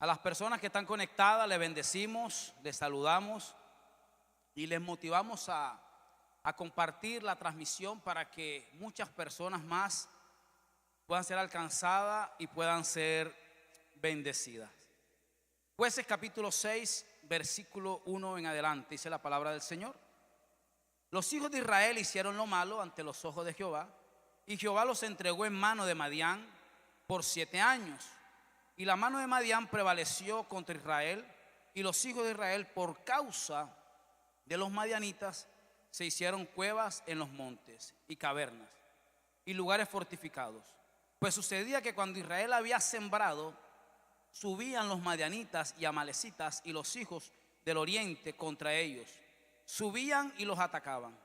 A las personas que están conectadas les bendecimos, les saludamos y les motivamos a compartir la transmisión para que muchas personas más puedan ser alcanzadas y puedan ser bendecidas. Jueces capítulo 6, versículo 1 en adelante, dice la palabra del Señor. Los hijos de Israel hicieron lo malo ante los ojos de Jehová, y Jehová los entregó en mano de Madián por 7 años. Y la mano de Madián prevaleció contra Israel, y los hijos de Israel, por causa de los madianitas, se hicieron cuevas en los montes y cavernas y lugares fortificados. Pues sucedía que cuando Israel había sembrado, subían los madianitas y amalecitas y los hijos del oriente contra ellos. Subían y los atacaban,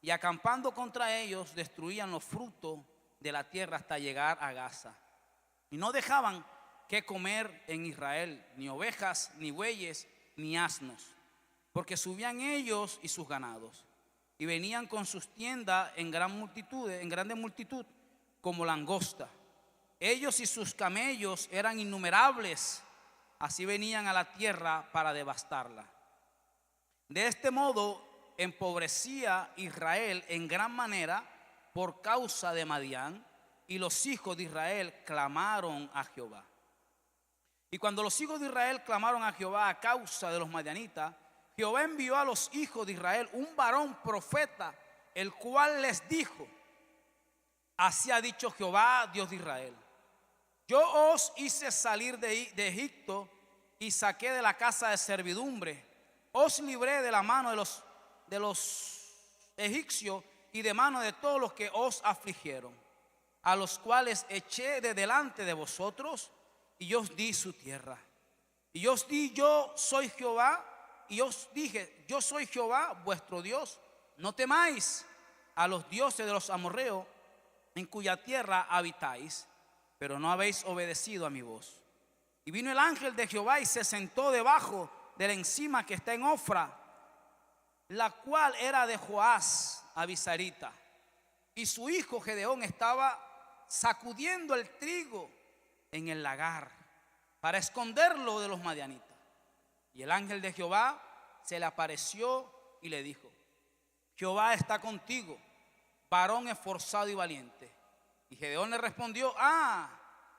y acampando contra ellos destruían los frutos de la tierra hasta llegar a Gaza. Y no dejaban que comer en Israel, ni ovejas, ni bueyes, ni asnos, porque subían ellos y sus ganados, y venían con sus tiendas en grande multitud, como langosta. Ellos y sus camellos eran innumerables, así venían a la tierra para devastarla. De este modo empobrecía Israel en gran manera por causa de Madián, y los hijos de Israel clamaron a Jehová. Y cuando los hijos de Israel clamaron a Jehová a causa de los madianitas, Jehová envió a los hijos de Israel un varón profeta, el cual les dijo: así ha dicho Jehová, Dios de Israel: yo os hice salir de Egipto y saqué de la casa de servidumbre. Os libré de la mano de los egipcios y de mano de todos los que os afligieron, a los cuales eché de delante de vosotros, y os di su tierra. Y os di: yo soy Jehová. Y os dije: yo soy Jehová vuestro Dios. No temáis a los dioses de los amorreos, en cuya tierra habitáis, pero no habéis obedecido a mi voz. Y vino el ángel de Jehová y se sentó debajo de la encima que está en Ofra, la cual era de Joás Abisarita. Y su hijo Gedeón estaba sacudiendo el trigo en el lagar para esconderlo de los madianitas. Y el ángel de Jehová se le apareció y le dijo: Jehová está contigo, varón esforzado y valiente. Y Gedeón le respondió: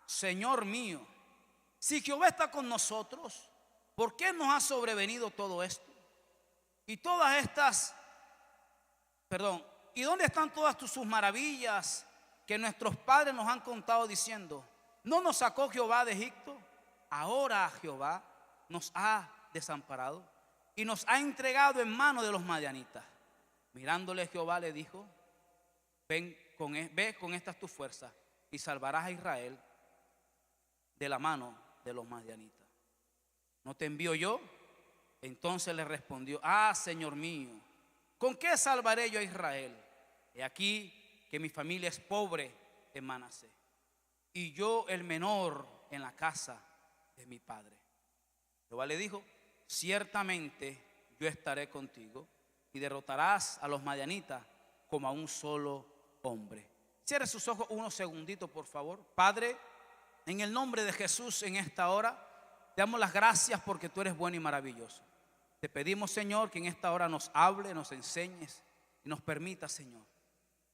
Señor mío, si Jehová está con nosotros, ¿por qué nos ha sobrevenido todo esto? Y todas estas, ¿y dónde están todas sus maravillas que nuestros padres nos han contado diciendo: ¿no nos sacó Jehová de Egipto? Ahora Jehová nos ha desamparado y nos ha entregado en mano de los madianitas. Mirándole Jehová le dijo: ve con estas tus fuerzas y salvarás a Israel de la mano de los madianitas. ¿No te envío yo? Entonces le respondió: Señor mío, ¿con qué salvaré yo a Israel? He aquí que mi familia es pobre en Manasés, y yo el menor en la casa de mi padre. Jehová le dijo: ciertamente yo estaré contigo, y derrotarás a los madianitas como a un solo hombre. Cierre sus ojos unos segunditos, por favor. Padre, en el nombre de Jesús, en esta hora te damos las gracias porque tú eres bueno y maravilloso. Te pedimos, Señor, que en esta hora nos hable, nos enseñes y nos permita, Señor,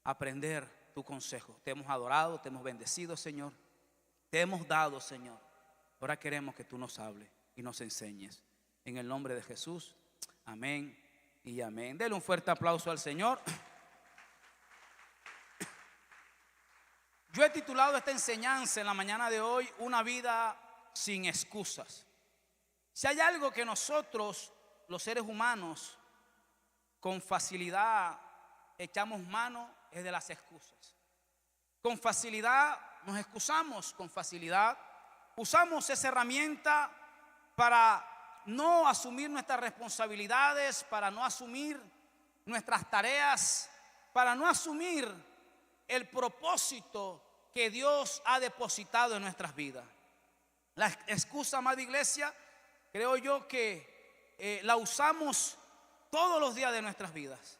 aprender tu consejo. Te hemos adorado, te hemos bendecido, Señor. Te hemos dado, Señor. Ahora queremos que tú nos hables y nos enseñes. En el nombre de Jesús, amén y amén. Dele un fuerte aplauso al Señor. Yo he titulado esta enseñanza en la mañana de hoy: una vida sin excusas. Si hay algo que nosotros, los seres humanos, con facilidad echamos mano, es de las excusas. Con facilidad nos excusamos, con facilidad usamos esa herramienta para no asumir nuestras responsabilidades, para no asumir nuestras tareas, para no asumir el propósito que Dios ha depositado en nuestras vidas. La excusa, amada iglesia, creo yo que la usamos todos los días de nuestras vidas.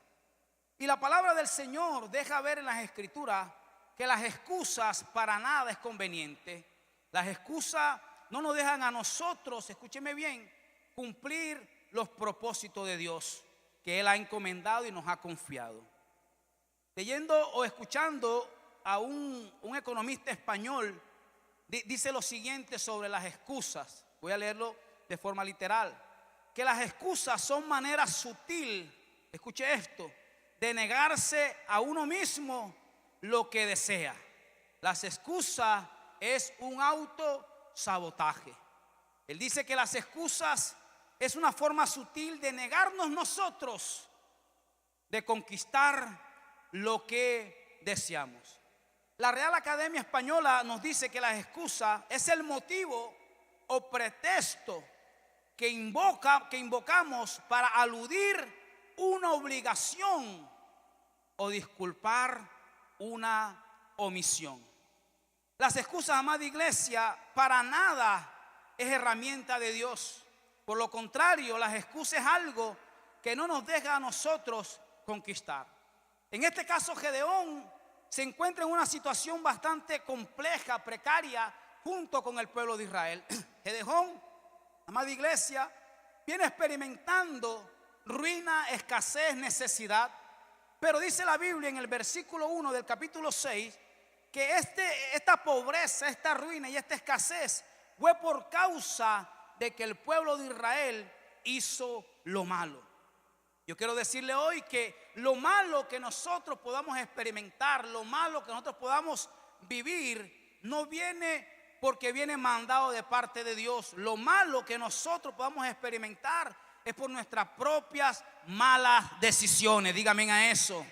Y la palabra del Señor deja ver en las Escrituras que las excusas para nada es conveniente. Las excusas no nos dejan a nosotros, escúcheme bien, cumplir los propósitos de Dios que Él ha encomendado y nos ha confiado. Leyendo o escuchando a un economista español, dice lo siguiente sobre las excusas. Voy a leerlo de forma literal. Que las excusas son manera sutil, escuche esto, de negarse a uno mismo lo que desea. Las excusas es un autosabotaje. Él dice que las excusas es una forma sutil de negarnos nosotros de conquistar lo que deseamos. La Real Academia Española nos dice que las excusas es el motivo o pretexto que invocamos para aludir una obligación o disculpar una omisión. Las excusas, amada iglesia, para nada es herramienta de Dios. Por lo contrario, las excusas es algo que no nos deja a nosotros conquistar. En este caso, Gedeón se encuentra en una situación bastante compleja, precaria, junto con el pueblo de Israel. Gedeón, amada iglesia, viene experimentando ruina, escasez, necesidad. Pero dice la Biblia en el versículo 1 del capítulo 6 que esta pobreza, esta ruina y esta escasez fue por causa de que el pueblo de Israel hizo lo malo. Yo quiero decirle hoy que lo malo que nosotros podamos experimentar, lo malo que nosotros podamos vivir, no viene porque viene mandado de parte de Dios. Lo malo que nosotros podamos experimentar es por nuestras propias malas decisiones. Dígame a eso.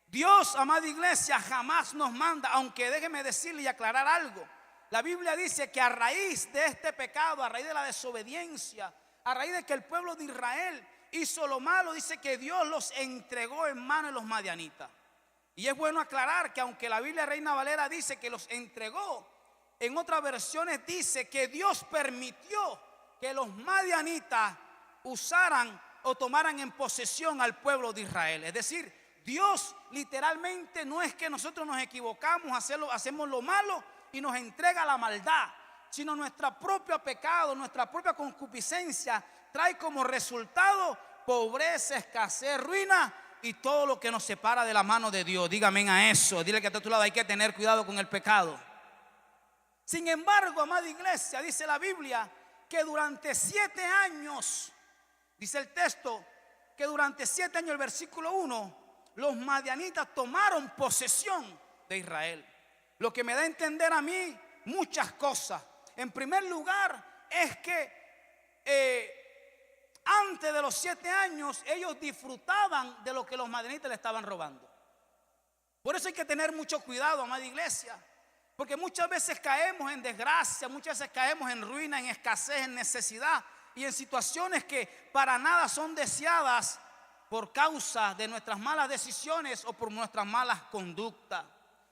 Dios, amada iglesia, jamás nos manda, aunque déjeme decirle y aclarar algo. La Biblia dice que a raíz de este pecado, a raíz de la desobediencia, a raíz de que el pueblo de Israel hizo lo malo, dice que Dios los entregó en manos de los madianitas. Y es bueno aclarar que aunque la Biblia Reina Valera dice que los entregó, en otras versiones dice que Dios permitió que los madianitas usaran o tomaran en posesión al pueblo de Israel. Es decir, Dios literalmente no es que nosotros nos equivocamos, hacemos lo malo y nos entrega la maldad, sino nuestro propio pecado, nuestra propia concupiscencia trae como resultado pobreza, escasez, ruina y todo lo que nos separa de la mano de Dios. Dígame a eso. Dile que a tu lado hay que tener cuidado con el pecado. Sin embargo, amada iglesia, dice la Biblia que durante 7 años, dice el texto, que durante 7 años, el versículo 1, los madianitas tomaron posesión de Israel. Lo que me da a entender a mí muchas cosas. En primer lugar, es que antes de los 7 años ellos disfrutaban de lo que los madianitas le estaban robando. Por eso hay que tener mucho cuidado, amada iglesia, porque muchas veces caemos en desgracia, muchas veces caemos en ruina, en escasez, en necesidad y en situaciones que para nada son deseadas por causa de nuestras malas decisiones o por nuestras malas conductas.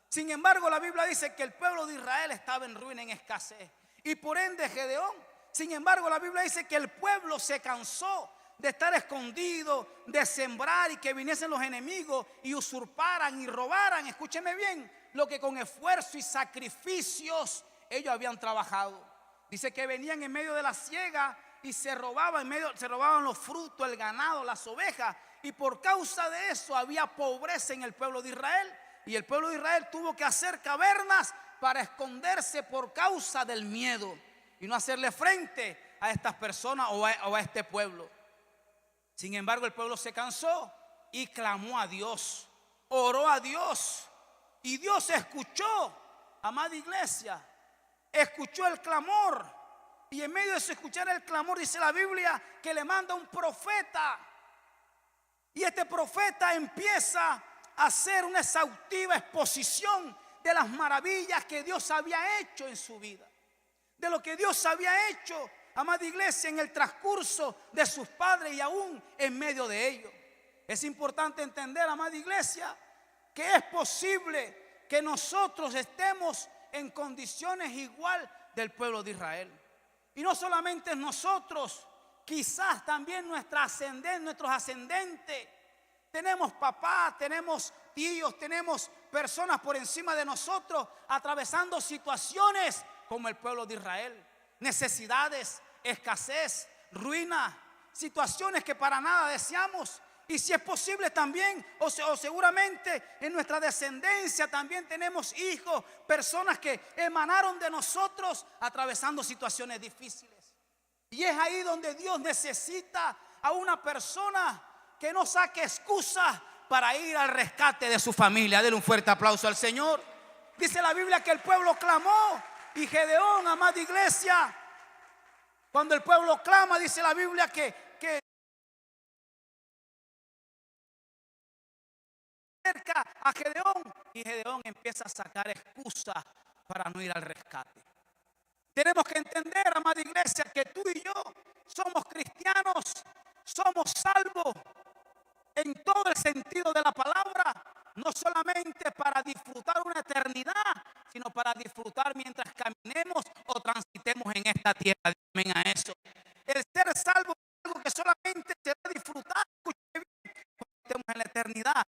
Sin embargo, la Biblia dice que el pueblo de Israel estaba en ruina, en escasez, y por ende Gedeón. Sin embargo, la Biblia dice que el pueblo se cansó de estar escondido, de sembrar y que viniesen los enemigos y usurparan y robaran, escúcheme bien, lo que con esfuerzo y sacrificios ellos habían trabajado. Dice que venían en medio de la siega y se robaban los frutos, el ganado, las ovejas, y por causa de eso había pobreza en el pueblo de Israel, y el pueblo de Israel tuvo que hacer cavernas para esconderse por causa del miedo y no hacerle frente a estas personas o a este pueblo. Sin embargo, el pueblo se cansó y clamó a Dios, oró a Dios, y Dios escuchó, amada iglesia, escuchó el clamor. Y en medio de eso escuchar el clamor, dice la Biblia que le manda un profeta. Y este profeta empieza a hacer una exhaustiva exposición de las maravillas que Dios había hecho en su vida, de lo que Dios había hecho, amada iglesia, en el transcurso de sus padres y aún en medio de ellos. Es importante entender, amada iglesia, que es posible que nosotros estemos en condiciones igual del pueblo de Israel. Y no solamente nosotros, quizás también nuestros ascendentes. Tenemos papás, tenemos tíos, tenemos personas por encima de nosotros atravesando situaciones como el pueblo de Israel. necesidades, escasez, ruina, situaciones que para nada deseamos. Y si es posible también, o seguramente en nuestra descendencia también tenemos hijos, personas que emanaron de nosotros atravesando situaciones difíciles. Y es ahí donde Dios necesita a una persona que no saque excusas para ir al rescate de su familia. Denle un fuerte aplauso al Señor. Dice la Biblia que el pueblo clamó y Gedeón, amada iglesia, cuando el pueblo clama, dice la Biblia que cerca a Gedeón, y Gedeón empieza a sacar excusas para no ir al rescate. Tenemos que entender, amada iglesia, que tú y yo somos cristianos, somos salvos en todo el sentido de la palabra, no solamente para disfrutar una eternidad, sino para disfrutar mientras caminemos o transitemos en esta tierra. Amén a eso. El ser salvo es algo que solamente se va a disfrutar, escuche bien, cuando estemos en la eternidad.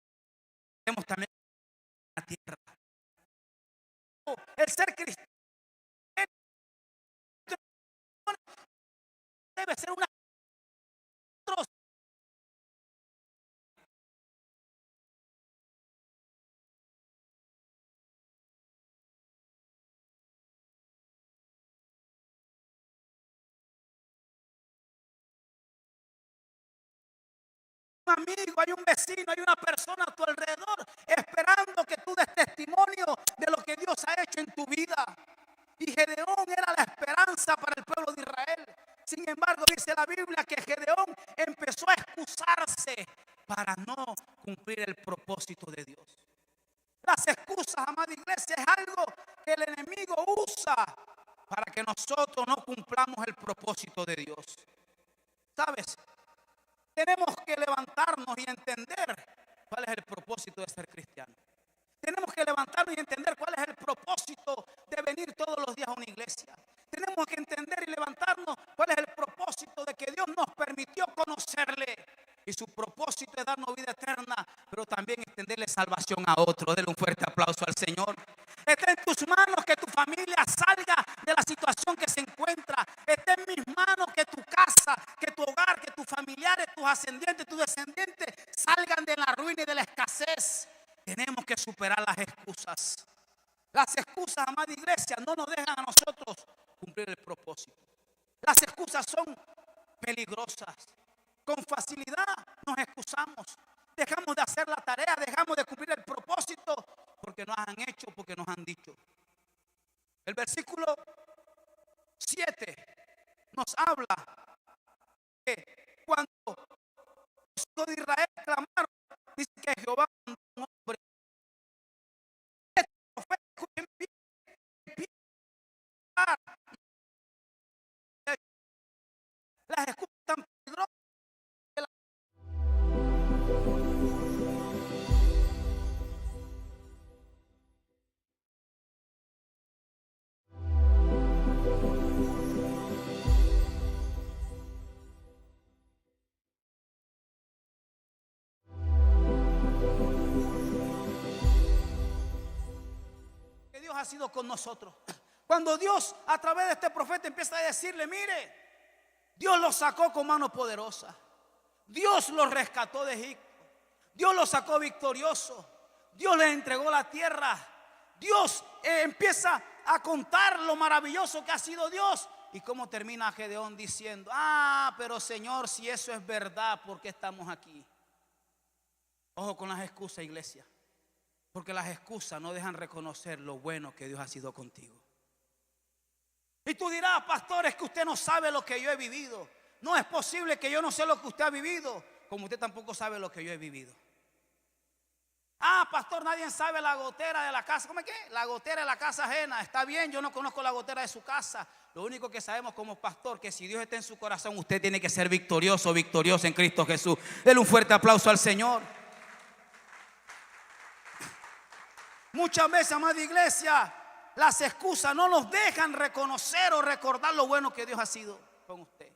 Estemos también en la tierra. El ser cristiano debe ser una amigo, hay un vecino, hay una persona a tu alrededor esperando que tú des testimonio de lo que Dios ha hecho en tu vida. Y Gedeón era la esperanza para el pueblo de Israel. Sin embargo, dice la Biblia que Gedeón empezó a excusarse para no cumplir el propósito de Dios. Las excusas, amada iglesia, es algo que el enemigo usa para que nosotros no cumplamos el propósito de Dios. ¿Sabes? Tenemos que levantarnos y entender cuál es el propósito de ser cristiano. Tenemos que levantarnos y entender cuál es el propósito de venir todos los días a una iglesia. Tenemos que entender y levantarnos cuál es el propósito de que Dios nos permitió conocerle. Y su propósito es darnos vida eterna, pero también extenderle salvación a otro. Denle un fuerte aplauso al Señor. Está en tus manos que tu familia salga de la situación que se encuentra. Está en mis manos que tu casa, que tu hogar, que tus familiares, tus ascendientes, tus descendientes salgan de la ruina y de la escasez. Tenemos que superar las excusas. Las excusas, amada iglesia, no nos dejan a nosotros cumplir el propósito. Las excusas son peligrosas. Con facilidad nos excusamos. Dejamos de hacer la tarea, dejamos de cumplir el propósito porque nos han hecho, porque nos han dicho. El versículo 7 nos habla que cuando los hijos de Israel clamaron, dice que Jehová mandó un hombre. Las excusas tan peligrosas. Que Dios ha sido con nosotros. Cuando Dios a través de este profeta empieza a decirle, mire, Dios los sacó con mano poderosa. Dios los rescató de Egipto. Dios los sacó victorioso. Dios les entregó la tierra. Dios empieza a contar lo maravilloso que ha sido Dios. Y cómo termina Gedeón diciendo, pero Señor, si eso es verdad, ¿por qué estamos aquí? Ojo con las excusas, iglesia. Porque las excusas no dejan reconocer lo bueno que Dios ha sido contigo. Y tú dirás, pastor, es que usted no sabe lo que yo he vivido. No es posible que yo no sé lo que usted ha vivido, como usted tampoco sabe lo que yo he vivido. Pastor, nadie sabe la gotera de la casa. ¿Cómo es que? La gotera de la casa ajena. Está bien, yo no conozco la gotera de su casa. Lo único que sabemos como pastor, que si Dios está en su corazón, usted tiene que ser victorioso, victorioso en Cristo Jesús. Denle un fuerte aplauso al Señor. Muchas veces, amada iglesia, las excusas no nos dejan reconocer o recordar lo bueno que Dios ha sido con usted.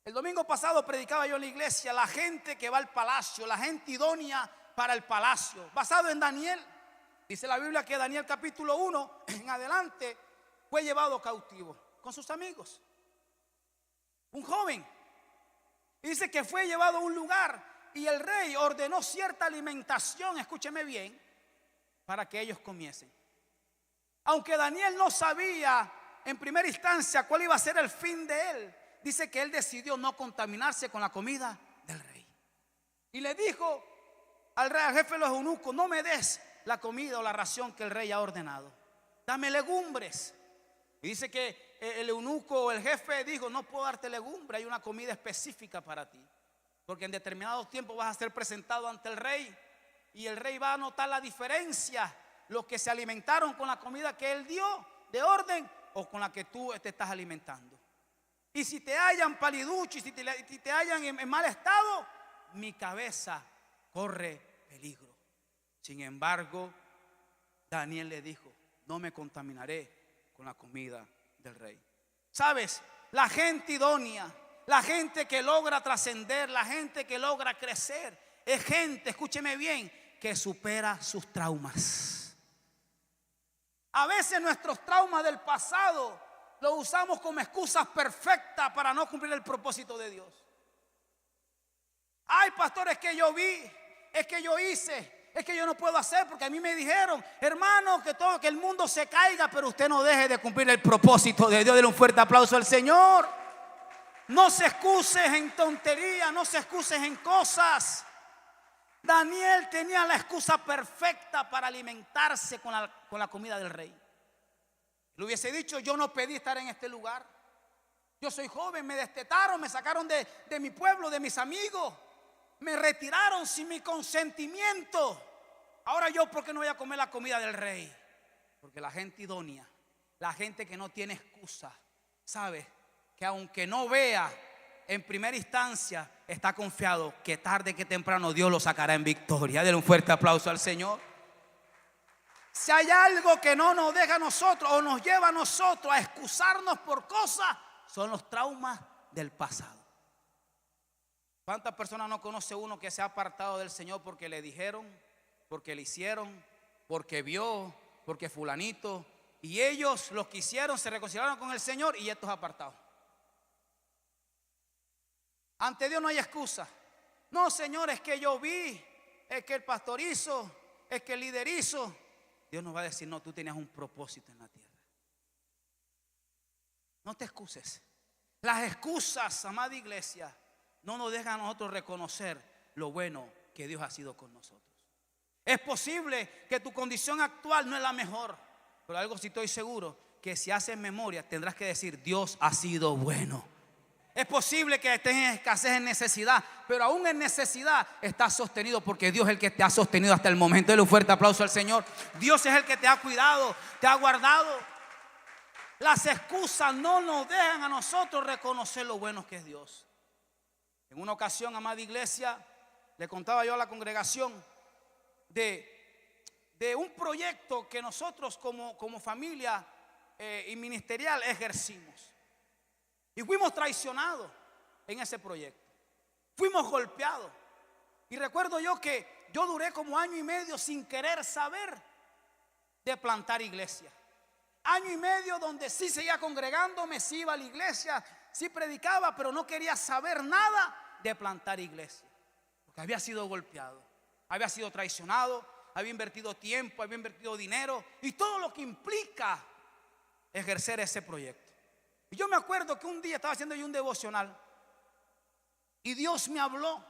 El domingo pasado predicaba yo en la iglesia la gente que va al palacio, la gente idónea para el palacio, basado en Daniel. Dice la Biblia que Daniel capítulo 1 en adelante fue llevado cautivo. con sus amigos. Un joven. Dice que fue llevado a un lugar y el rey ordenó cierta alimentación, escúcheme bien, para que ellos comiesen. Aunque Daniel no sabía en primera instancia cuál iba a ser el fin de él, dice que él decidió no contaminarse con la comida del rey. Y le dijo al rey, al jefe de los eunucos: no me des la comida o la ración que el rey ha ordenado, dame legumbres. Y dice que el eunuco o el jefe dijo: no puedo darte legumbre, hay una comida específica para ti, porque en determinados tiempos vas a ser presentado ante el rey y el rey va a notar la diferencia, los que se alimentaron con la comida que él dio de orden o con la que tú te estás alimentando. Y si te hallan paliducho y si te hallan en mal estado, mi cabeza corre peligro. Sin embargo, Daniel le dijo: no me contaminaré con la comida del rey. ¿Sabes? La gente idónea, la gente que logra trascender, la gente que logra crecer, es gente, escúcheme bien, que supera sus traumas. A veces nuestros traumas del pasado los usamos como excusas perfectas para no cumplir el propósito de Dios. Ay, pastor, es que yo vi, es que yo hice, es que yo no puedo hacer, porque a mí me dijeron: hermano, que el mundo se caiga, pero usted no deje de cumplir el propósito de Dios. Denle un fuerte aplauso al Señor. No se excuses en tonterías, no se excuses en cosas. Daniel tenía la excusa perfecta para alimentarse con la comida del rey. Le hubiese dicho: yo no pedí estar en este lugar, yo soy joven, me destetaron, me sacaron de mi pueblo, de mis amigos, me retiraron sin mi consentimiento. Ahora yo, ¿por qué no voy a comer la comida del rey? Porque la gente idónea, la gente que no tiene excusa, sabe que aunque no vea en primera instancia, está confiado que tarde que temprano Dios lo sacará en victoria. Denle un fuerte aplauso al Señor. Si hay algo que no nos deja a nosotros o nos lleva a nosotros a excusarnos por cosas, son los traumas del pasado. ¿Cuántas personas no conoce uno que se ha apartado del Señor porque le dijeron, porque le hicieron, porque vio, porque fulanito, y ellos los que hicieron se reconciliaron con el Señor y estos apartados? Ante Dios no hay excusa. No, Señor, es que yo vi, es que el pastor hizo, es que el líder hizo. Dios nos va a decir: no, tú tenías un propósito en la tierra. No te excuses. Las excusas, amada iglesia, no nos dejan a nosotros reconocer lo bueno que Dios ha sido con nosotros. Es posible que tu condición actual no es la mejor, pero algo sí estoy seguro, que si haces memoria tendrás que decir: Dios ha sido bueno. Es posible que estés en escasez, en necesidad, pero aún en necesidad estás sostenido, porque Dios es el que te ha sostenido hasta el momento. Dale un fuerte aplauso al Señor. Dios es el que te ha cuidado, te ha guardado. Las excusas no nos dejan a nosotros reconocer lo bueno que es Dios. En una ocasión, amada iglesia, le contaba yo a la congregación de un proyecto que nosotros como familia y ministerial ejercimos. Y fuimos traicionados en ese proyecto. Fuimos golpeados. Y recuerdo yo que yo duré como año y medio sin querer saber de plantar iglesia. Año y medio donde sí seguía congregándome, sí iba a la iglesia, sí predicaba, pero no quería saber nada de plantar iglesia. Porque había sido golpeado, había sido traicionado, había invertido tiempo, había invertido dinero y todo lo que implica ejercer ese proyecto. Y yo me acuerdo que un día estaba haciendo yo un devocional y Dios me habló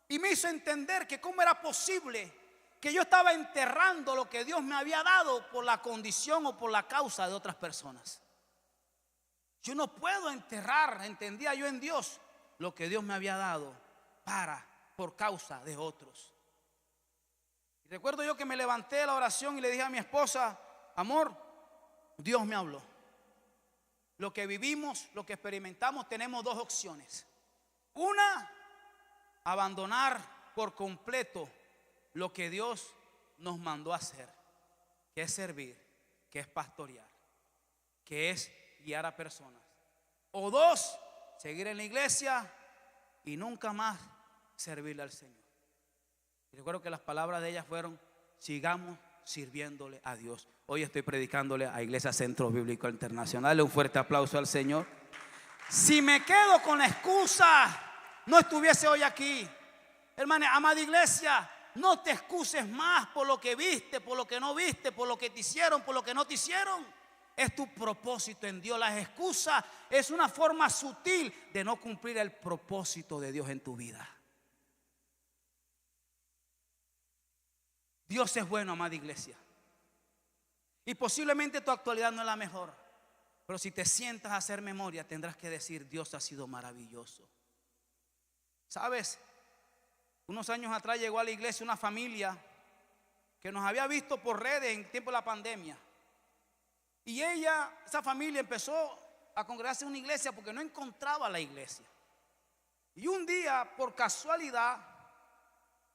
y me hizo entender que cómo era posible que yo estaba enterrando lo que Dios me había dado por la condición o por la causa de otras personas. Yo no puedo enterrar, entendía yo en Dios, lo que Dios me había dado por causa de otros. Y recuerdo yo que me levanté de la oración y le dije a mi esposa: amor, Dios me habló. Lo que vivimos, lo que experimentamos, tenemos dos opciones. Una, abandonar por completo lo que Dios nos mandó a hacer, que es servir, que es pastorear, que es guiar a personas. O dos, seguir en la iglesia y nunca más servirle al Señor. Y recuerdo que las palabras de ella fueron: sigamos sirviéndole a Dios. Hoy estoy predicándole a Iglesia Centro Bíblico Internacional. Dale un fuerte aplauso al Señor. Si me quedo con la excusa, no estuviese hoy aquí. Hermana, amada iglesia, no te excuses más por lo que viste, por lo que no viste, por lo que te hicieron, por lo que no te hicieron. Es tu propósito en Dios. Las excusas es una forma sutil de no cumplir el propósito de Dios en tu vida. Dios es bueno, amada iglesia. Y posiblemente tu actualidad no es la mejor, pero si te sientas a hacer memoria, tendrás que decir: Dios ha sido maravilloso. ¿Sabes? Unos años atrás llegó a la iglesia una familia que nos había visto por redes en tiempo de la pandemia. Y esa familia empezó a congregarse en una iglesia porque no encontraba la iglesia. Y un día, por casualidad,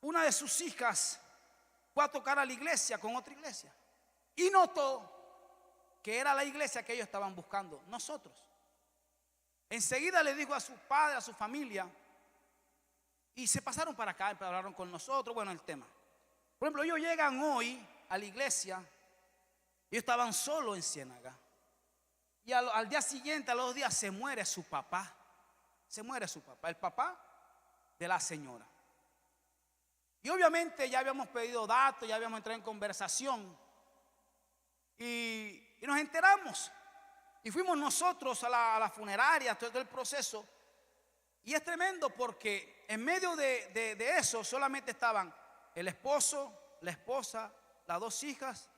una de sus hijas fue a tocar a la iglesia con otra iglesia y notó que era la iglesia que ellos estaban buscando, nosotros. Enseguida le dijo a su padre, a su familia, y se pasaron para acá, hablaron con nosotros. Bueno, el tema, por ejemplo, ellos llegan hoy a la iglesia. Ellos estaban solos en Ciénaga. Y al día siguiente, a los 2 días, se muere su papá. Se muere su papá, el papá de la señora. Y obviamente ya habíamos pedido datos, ya habíamos entrado en conversación. Y nos enteramos. Y fuimos nosotros a la funeraria, todo el proceso. Y es tremendo porque en medio de eso solamente estaban el esposo, la esposa, las 2 hijas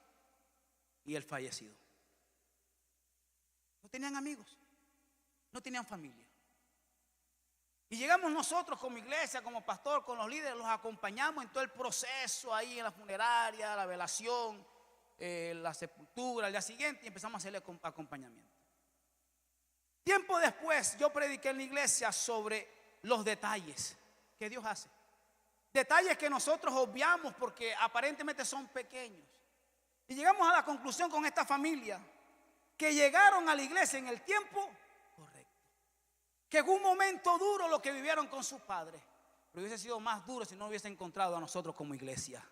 y el fallecido. No tenían amigos, no tenían familia. Y llegamos nosotros como iglesia, como pastor, con los líderes, los acompañamos en todo el proceso ahí en la funeraria, la velación, la sepultura, al día siguiente, y empezamos a hacerle acompañamiento. Tiempo después yo prediqué en la iglesia sobre los detalles que Dios hace. Detalles que nosotros obviamos porque aparentemente son pequeños. Y llegamos a la conclusión con esta familia que llegaron a la iglesia en el tiempo correcto. Que en un momento duro lo que vivieron con sus padres, pero hubiese sido más duro si no hubiesen encontrado a nosotros como iglesia.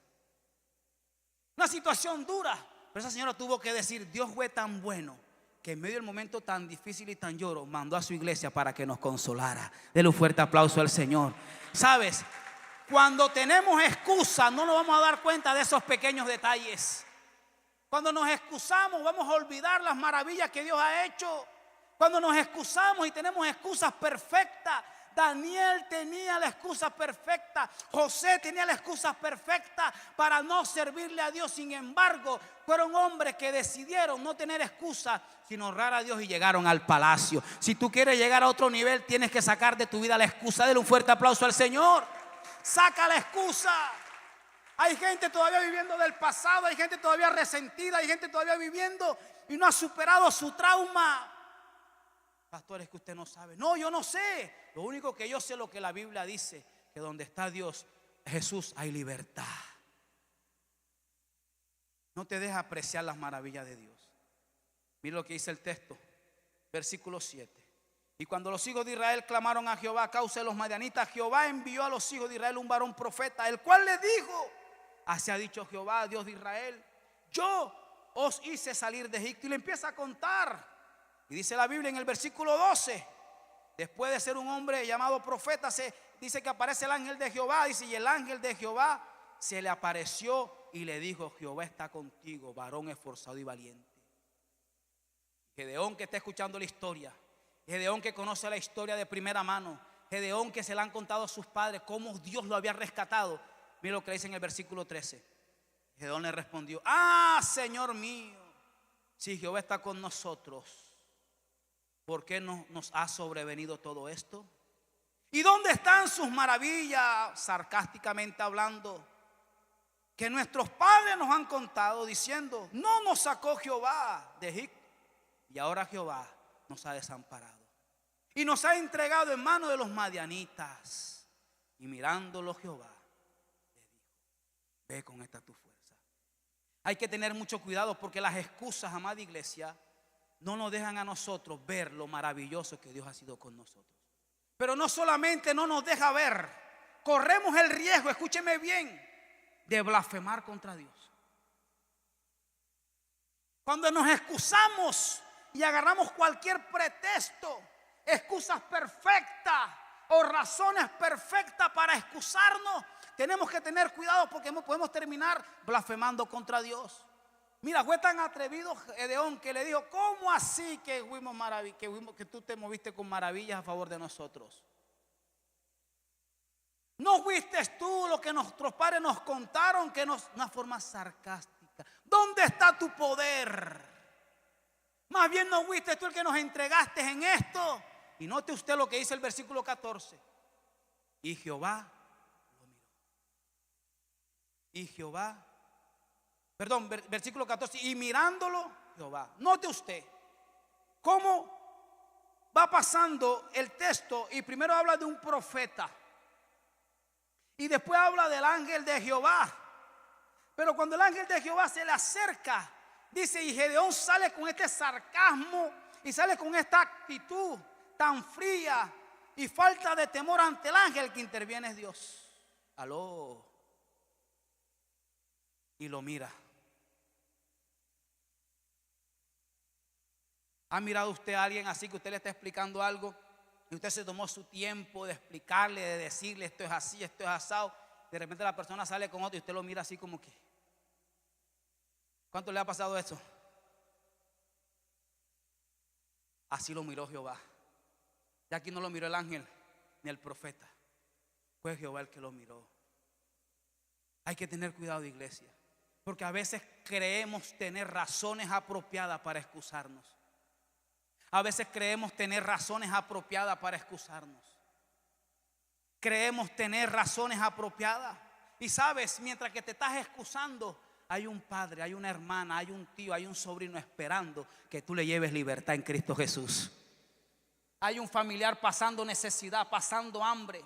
Una situación dura, pero esa señora tuvo que decir: Dios fue tan bueno que en medio del momento tan difícil y tan lloro, mandó a su iglesia para que nos consolara. Denle un fuerte aplauso al Señor. ¿Sabes? Cuando tenemos excusa, no nos vamos a dar cuenta de esos pequeños detalles. Cuando nos excusamos, vamos a olvidar las maravillas que Dios ha hecho. Cuando nos excusamos y tenemos excusas perfectas. Daniel tenía la excusa perfecta. José tenía la excusa perfecta para no servirle a Dios. Sin embargo, fueron hombres que decidieron no tener excusa, sino honrar a Dios y llegaron al palacio. Si tú quieres llegar a otro nivel, tienes que sacar de tu vida la excusa. Dale un fuerte aplauso al Señor. Saca la excusa. Hay gente todavía viviendo del pasado, hay gente todavía resentida, hay gente todavía viviendo y no ha superado su trauma. Pastor, es que usted no sabe. No, yo no sé. Lo único que yo sé es lo que la Biblia dice, que donde está Dios, Jesús, hay libertad. No te dejes apreciar las maravillas de Dios. Mira lo que dice el texto, versículo 7. Y cuando los hijos de Israel clamaron a Jehová a causa de los madianitas, Jehová envió a los hijos de Israel un varón profeta, el cual les dijo: así ha dicho Jehová, Dios de Israel, yo os hice salir de Egipto. Y le empieza a contar. Y dice la Biblia en el versículo 12, después de ser un hombre llamado profeta, dice que aparece el ángel de Jehová. Dice: y el ángel de Jehová se le apareció y le dijo: Jehová está contigo, varón esforzado y valiente. Gedeón, que está escuchando la historia, Gedeón que conoce la historia de primera mano, Gedeón que se le han contado a sus padres cómo Dios lo había rescatado. Mira lo que dice en el versículo 13. Gedeón le respondió: Señor mío, si Jehová está con nosotros, ¿por qué nos ha sobrevenido todo esto? ¿Y dónde están sus maravillas? Sarcásticamente hablando, que nuestros padres nos han contado, diciendo: no nos sacó Jehová de Egipto, y ahora Jehová nos ha desamparado y nos ha entregado en manos de los madianitas. Y mirándolo Jehová le dijo: ve con esta tu fuerza. Hay que tener mucho cuidado porque las excusas, amada iglesia, no nos dejan a nosotros ver lo maravilloso que Dios ha sido con nosotros. Pero no solamente no nos deja ver, corremos el riesgo, escúcheme bien, de blasfemar contra Dios. Cuando nos excusamos y agarramos cualquier pretexto, excusas perfectas o razones perfectas para excusarnos, tenemos que tener cuidado porque podemos terminar blasfemando contra Dios. Mira, fue tan atrevido Gedeón que le dijo: ¿cómo así que tú te moviste con maravillas a favor de nosotros? ¿No fuiste tú lo que nuestros padres nos contaron? Una forma sarcástica. ¿Dónde está tu poder? Más bien no fuiste tú el que nos entregaste en esto. Y note usted lo que dice el versículo 14. Y Jehová lo miró. Y Jehová, versículo 14. Y mirándolo Jehová. Note usted cómo va pasando el texto. Y primero habla de un profeta. Y después habla del ángel de Jehová. Pero cuando el ángel de Jehová se le acerca, dice, y Gedeón sale con este sarcasmo y sale con esta actitud tan fría y falta de temor ante el ángel. Que interviene es Dios. Aló. Y lo mira. ¿Ha mirado usted a alguien así que usted le está explicando algo y usted se tomó su tiempo de explicarle, de decirle esto es así, esto es asado? De repente la persona sale con otro y usted lo mira así como que... ¿Cuánto le ha pasado eso? Así lo miró Jehová. Y aquí no lo miró el ángel ni el profeta. Fue Jehová el que lo miró. Hay que tener cuidado, iglesia, porque a veces creemos tener razones apropiadas para excusarnos. A veces creemos tener razones apropiadas para excusarnos. Creemos tener razones apropiadas. Y sabes, mientras que te estás excusando, hay un padre, hay una hermana, hay un tío, hay un sobrino esperando que tú le lleves libertad en Cristo Jesús. Hay un familiar pasando necesidad, pasando hambre,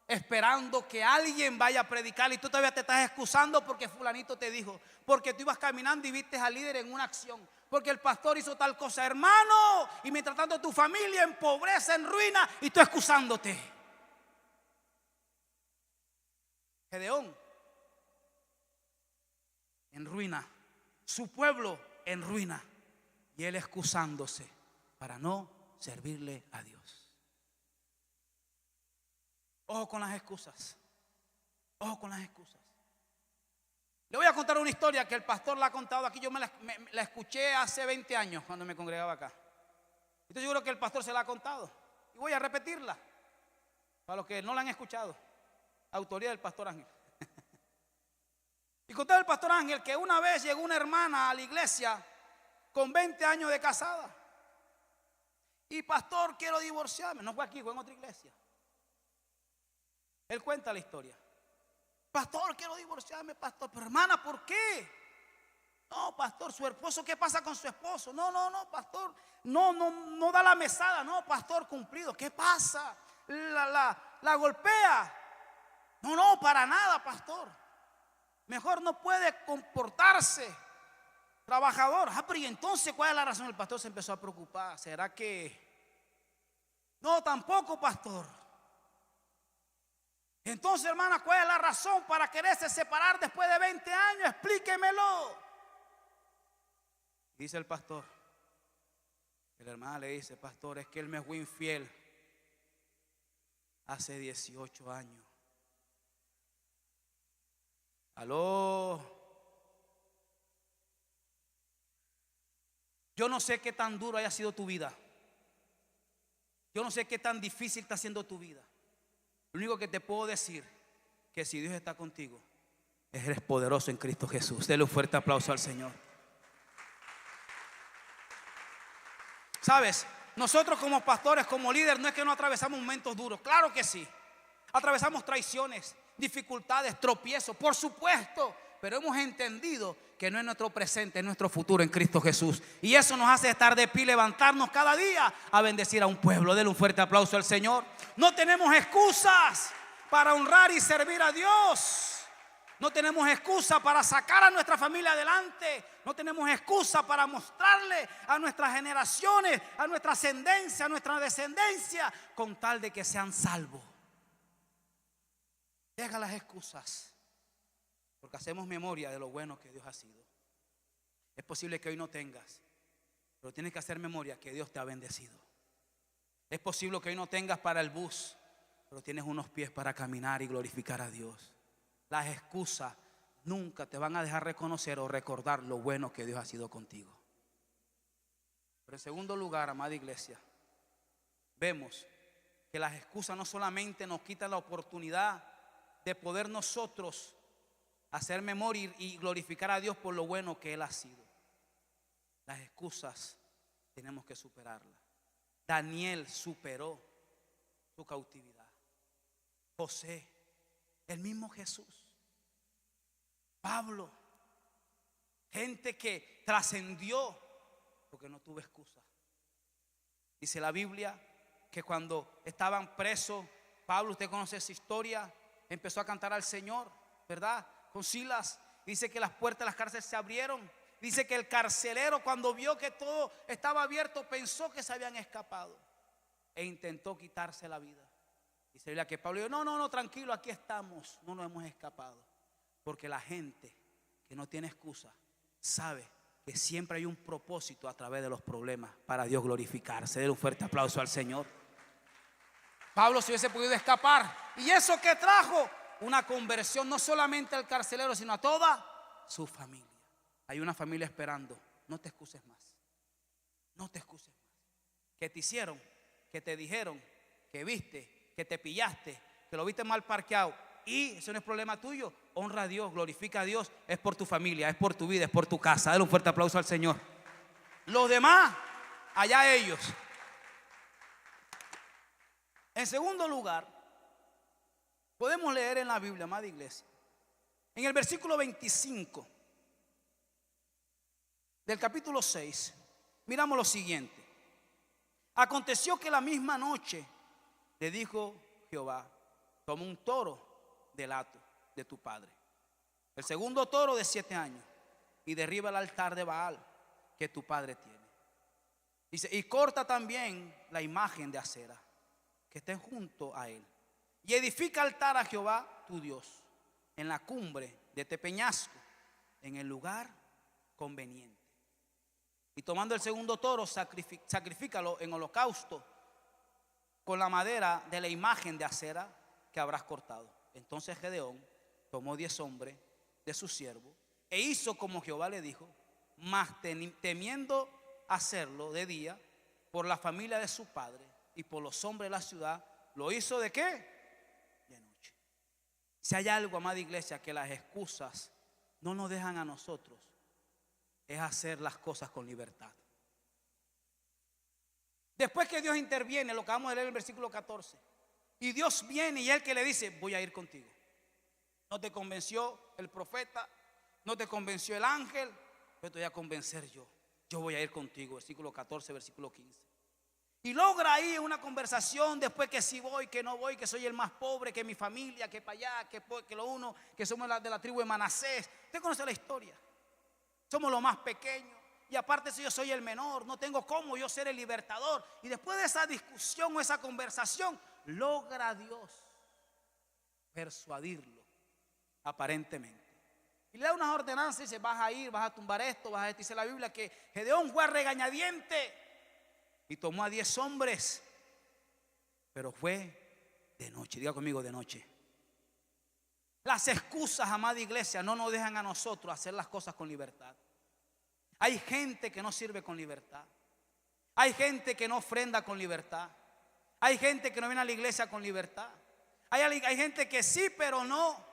esperando que alguien vaya a predicar, y tú todavía te estás excusando porque fulanito te dijo, porque tú ibas caminando y viste al líder en una acción, porque el pastor hizo tal cosa, hermano, y mientras tanto tu familia en pobreza, en ruina, y tú excusándote. Gedeón en ruina, su pueblo en ruina, y él excusándose para no servirle a Dios. Ojo con las excusas. Ojo con las excusas. Le voy a contar una historia que el pastor la ha contado aquí. Yo me la escuché hace 20 años cuando me congregaba acá. Entonces yo creo que el pastor se la ha contado. Y voy a repetirla para los que no la han escuchado. Autoría del pastor Ángel. Y contaba el pastor Ángel que una vez llegó una hermana a la iglesia con 20 años de casada. Y pastor, quiero divorciarme. No fue aquí, fue en otra iglesia. Él cuenta la historia. Pastor, quiero divorciarme, pastor. Pero hermana, ¿por qué? No, pastor, su esposo, ¿qué pasa con su esposo? No, pastor, no da la mesada. No, pastor, cumplido. ¿Qué pasa? La golpea. No, para nada, pastor. Mejor no puede comportarse. Trabajador. Pero ¿y entonces cuál es la razón? El pastor se empezó a preocupar. ¿Será que? No, tampoco, pastor. Entonces, hermana, ¿cuál es la razón para quererse separar después de 20 años? Explíquemelo. Dice el pastor. La hermana le dice: pastor, es que él me fue infiel hace 18 años. Aló. Yo no sé qué tan duro haya sido tu vida. Yo no sé qué tan difícil está siendo tu vida. Lo único que te puedo decir, que si Dios está contigo, eres poderoso en Cristo Jesús. Dele un fuerte aplauso al Señor. Sabes, nosotros como pastores, como líderes, no es que no atravesamos momentos duros. Claro que sí. Atravesamos traiciones, dificultades, tropiezos, por supuesto. Pero hemos entendido que no es nuestro presente, es nuestro futuro en Cristo Jesús. Y eso nos hace estar de pie, levantarnos cada día a bendecir a un pueblo. Denle un fuerte aplauso al Señor. No tenemos excusas para honrar y servir a Dios. No tenemos excusa para sacar a nuestra familia adelante. No tenemos excusa para mostrarle a nuestras generaciones, a nuestra ascendencia, a nuestra descendencia, con tal de que sean salvos. Deja las excusas, porque hacemos memoria de lo bueno que Dios ha sido. Es posible que hoy no tengas, pero tienes que hacer memoria que Dios te ha bendecido. Es posible que hoy no tengas para el bus, pero tienes unos pies para caminar y glorificar a Dios. Las excusas nunca te van a dejar reconocer o recordar lo bueno que Dios ha sido contigo. Pero en segundo lugar, amada iglesia, vemos que las excusas no solamente nos quitan la oportunidad de poder nosotros hacer memoria y glorificar a Dios por lo bueno que Él ha sido. Las excusas tenemos que superarlas. Daniel superó su cautividad. José, el mismo Jesús, Pablo, gente que trascendió porque no tuvo excusa. Dice la Biblia que cuando estaban presos, Pablo, usted conoce esa historia, empezó a cantar al Señor, ¿verdad? Con Silas. Dice que las puertas de las cárceles se abrieron. Dice que el carcelero, cuando vio que todo estaba abierto, pensó que se habían escapado e intentó quitarse la vida. Dice la Biblia que Pablo dijo: no, tranquilo, aquí estamos, no nos hemos escapado. Porque la gente que no tiene excusa sabe que siempre hay un propósito a través de los problemas para Dios glorificarse. Denle un fuerte aplauso al Señor. Pablo se hubiese podido escapar, y eso que trajo una conversión no solamente al carcelero, sino a toda su familia. Hay una familia esperando. No te excuses más. No te excuses más. Que te hicieron, que te dijeron, que viste, que te pillaste, que lo viste mal parqueado, y eso no es problema tuyo. Honra a Dios, glorifica a Dios. Es por tu familia, es por tu vida, es por tu casa. Dale un fuerte aplauso al Señor. Los demás, allá ellos. En segundo lugar, podemos leer en la Biblia, amada iglesia, en el versículo 25 del capítulo 6, miramos lo siguiente. Aconteció que la misma noche le dijo Jehová: toma un toro del hato de tu padre, el segundo toro de 7 años, y derriba el altar de Baal que tu padre tiene. Dice: y corta también la imagen de acera que esté junto a él, y edifica altar a Jehová tu Dios en la cumbre de este peñasco, en el lugar conveniente. Y tomando el segundo toro, sacrifícalo en holocausto con la madera de la imagen de acera que habrás cortado. Entonces Gedeón tomó 10 hombres de su siervo e hizo como Jehová le dijo, mas temiendo hacerlo de día por la familia de su padre y por los hombres de la ciudad, lo hizo ¿de qué? De noche. Si hay algo, amada iglesia, que las excusas no nos dejan a nosotros, es hacer las cosas con libertad. Después que Dios interviene, lo que vamos a leer en el versículo 14, y Dios viene y él que le dice: voy a ir contigo. No te convenció el profeta, no te convenció el ángel, pero te voy a convencer yo. Yo voy a ir contigo. Versículo 14, versículo 15. Y logra ahí una conversación después que sí voy, que no voy, que soy el más pobre, que mi familia, que para allá, que lo uno, que somos de la tribu de Manasés. Usted conoce la historia. Somos los más pequeños. Y aparte, si yo soy el menor, no tengo cómo yo ser el libertador. Y después de esa discusión o esa conversación, logra Dios persuadirlo, aparentemente. Y le da unas ordenanzas y dice: vas a ir, vas a tumbar esto, vas a esto. Dice la Biblia que Gedeón fue a regañadiente y tomó a 10 hombres, pero fue de noche. Diga conmigo: de noche. Las excusas, amada iglesia, no nos dejan a nosotros hacer las cosas con libertad. Hay gente que no sirve con libertad. Hay gente que no ofrenda con libertad. Hay gente que no viene a la iglesia con libertad. Hay gente que sí, pero no.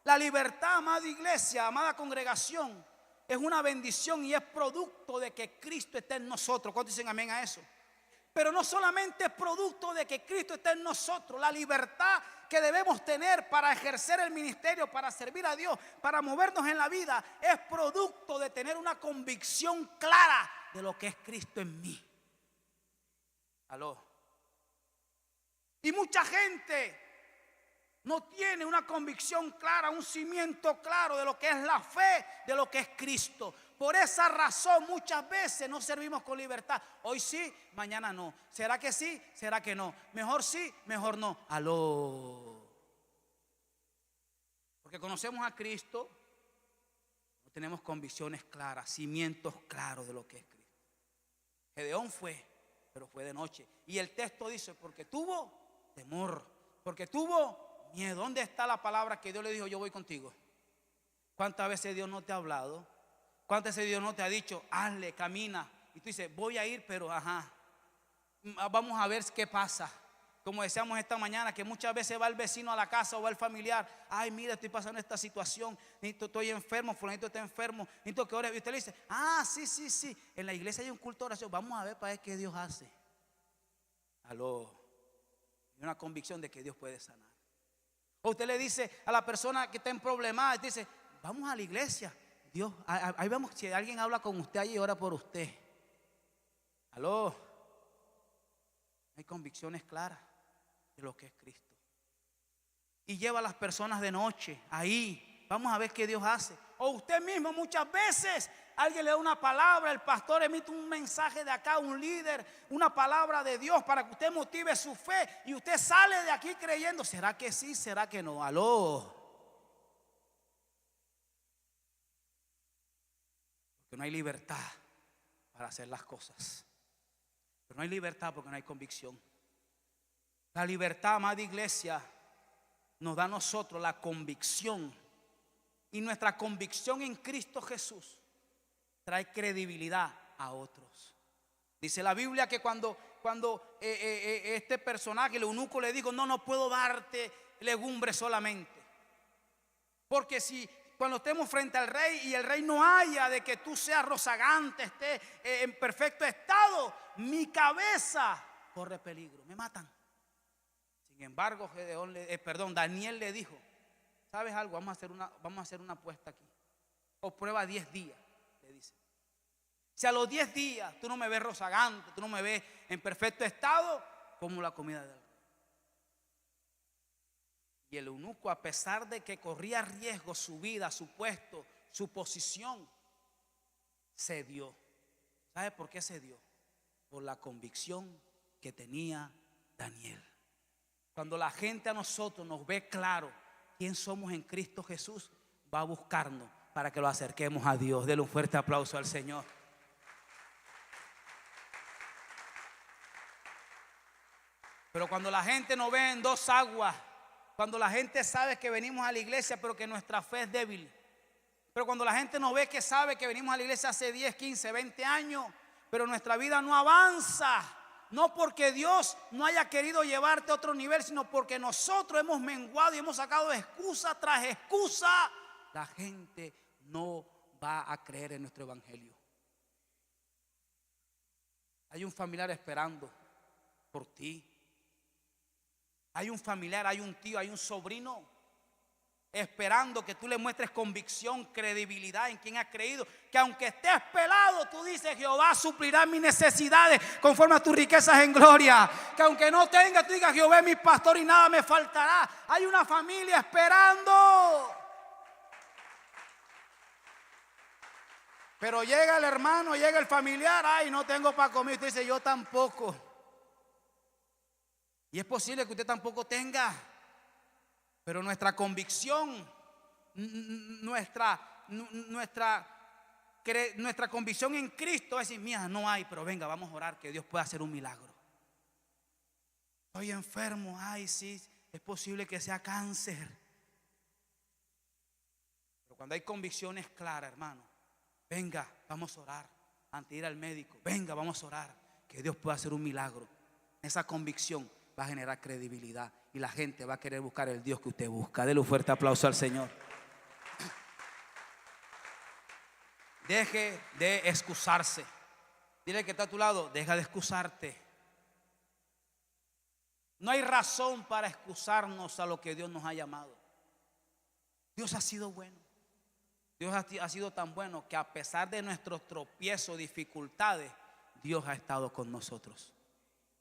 La libertad, amada iglesia, amada congregación, es una bendición y es producto de que Cristo esté en nosotros. ¿Cuántos dicen amén a eso? Pero no solamente es producto de que Cristo esté en nosotros. La libertad que debemos tener para ejercer el ministerio, para servir a Dios, para movernos en la vida, es producto de tener una convicción clara de lo que es Cristo en mí. Aló. Y mucha gente no tiene una convicción clara, un cimiento claro de lo que es la fe, de lo que es Cristo. Por esa razón muchas veces no servimos con libertad. Hoy sí, mañana no. ¿Será que sí? ¿Será que no? Mejor sí, mejor no. Aló. Porque conocemos a Cristo, tenemos convicciones claras, cimientos claros de lo que es Cristo. Gedeón fue, pero fue de noche. Y el texto dice, porque tuvo temor, porque tuvo miedo. ¿Dónde está la palabra que Dios le dijo, yo voy contigo? ¿Cuántas veces Dios no te ha hablado? ¿Cuántas veces Dios no te ha dicho, hazle, camina? Y tú dices, voy a ir, pero vamos a ver qué pasa. Como decíamos esta mañana, que muchas veces va el vecino a la casa o va el familiar. Ay, mira, estoy pasando esta situación. Estoy enfermo, fulanito está enfermo. Necesito que ore. Y usted le dice, sí. En la iglesia hay un culto de oración. Vamos a ver para ver qué Dios hace. Aló. Hay una convicción de que Dios puede sanar. O usted le dice a la persona que está en problemas, dice, vamos a la iglesia. Dios, ahí vamos, si alguien habla con usted allí, ora por usted. Aló. Hay convicciones claras de lo que es Cristo. Y lleva a las personas de noche ahí. Vamos a ver qué Dios hace. O usted mismo muchas veces, alguien le da una palabra, el pastor emite un mensaje de acá, un líder, una palabra de Dios para que usted motive su fe. Y usted sale de aquí creyendo, ¿será que sí? ¿Será que no? Aló. Porque no hay libertad para hacer las cosas. Pero no hay libertad porque no hay convicción. La libertad, amada iglesia, nos da a nosotros la convicción. Y nuestra convicción en Cristo Jesús trae credibilidad a otros. Dice la Biblia que cuando este personaje, el eunuco, le dijo, no puedo darte legumbres solamente. Porque si cuando estemos frente al rey y el rey no haya de que tú seas rozagante, esté en perfecto estado, mi cabeza corre peligro, me matan. Sin embargo, Daniel le dijo, ¿sabes algo? Vamos a hacer una apuesta aquí. O prueba 10 días, le dice. Si a los 10 días tú no me ves rozagante, tú no me ves en perfecto estado, como la comida del rey. Y el eunuco, a pesar de que corría riesgo su vida, su puesto, su posición, cedió. ¿Sabe por qué cedió? Por la convicción que tenía Daniel. Cuando la gente a nosotros nos ve claro quién somos en Cristo Jesús, va a buscarnos para que lo acerquemos a Dios. Denle un fuerte aplauso al Señor. Pero cuando la gente nos ve en dos aguas, cuando la gente sabe que venimos a la iglesia pero que nuestra fe es débil, pero cuando la gente nos ve que sabe que venimos a la iglesia hace 10, 15, 20 años, pero nuestra vida no avanza, no porque Dios no haya querido llevarte a otro nivel, sino porque nosotros hemos menguado y hemos sacado excusa tras excusa, la gente no va a creer en nuestro evangelio. Hay un familiar esperando por ti. Hay un familiar, hay un tío, hay un sobrino esperando que tú le muestres convicción, credibilidad en quien ha creído. Que aunque estés pelado, tú dices, Jehová suplirá mis necesidades conforme a tus riquezas en gloria. Que aunque no tenga, tú digas, Jehová es mi pastor y nada me faltará. Hay una familia esperando. Pero llega el hermano, llega el familiar, ay, no tengo para comer. Usted dice, yo tampoco. Y es posible que usted tampoco tenga. Pero nuestra convicción, nuestra convicción en Cristo es decir, mía, no hay, pero venga, vamos a orar que Dios pueda hacer un milagro. Estoy enfermo, ay, sí, es posible que sea cáncer. Pero cuando hay convicciones claras, hermano, venga, vamos a orar antes de ir al médico. Venga, vamos a orar que Dios pueda hacer un milagro. Esa convicción va a generar credibilidad y la gente va a querer buscar el Dios que usted busca. Dele un fuerte aplauso al Señor. Deje de excusarse. Dile que está a tu lado, deja de excusarte. No hay razón para excusarnos a lo que Dios nos ha llamado. Dios ha sido bueno. Dios ha sido tan bueno que a pesar de nuestros tropiezos, dificultades, Dios ha estado con nosotros.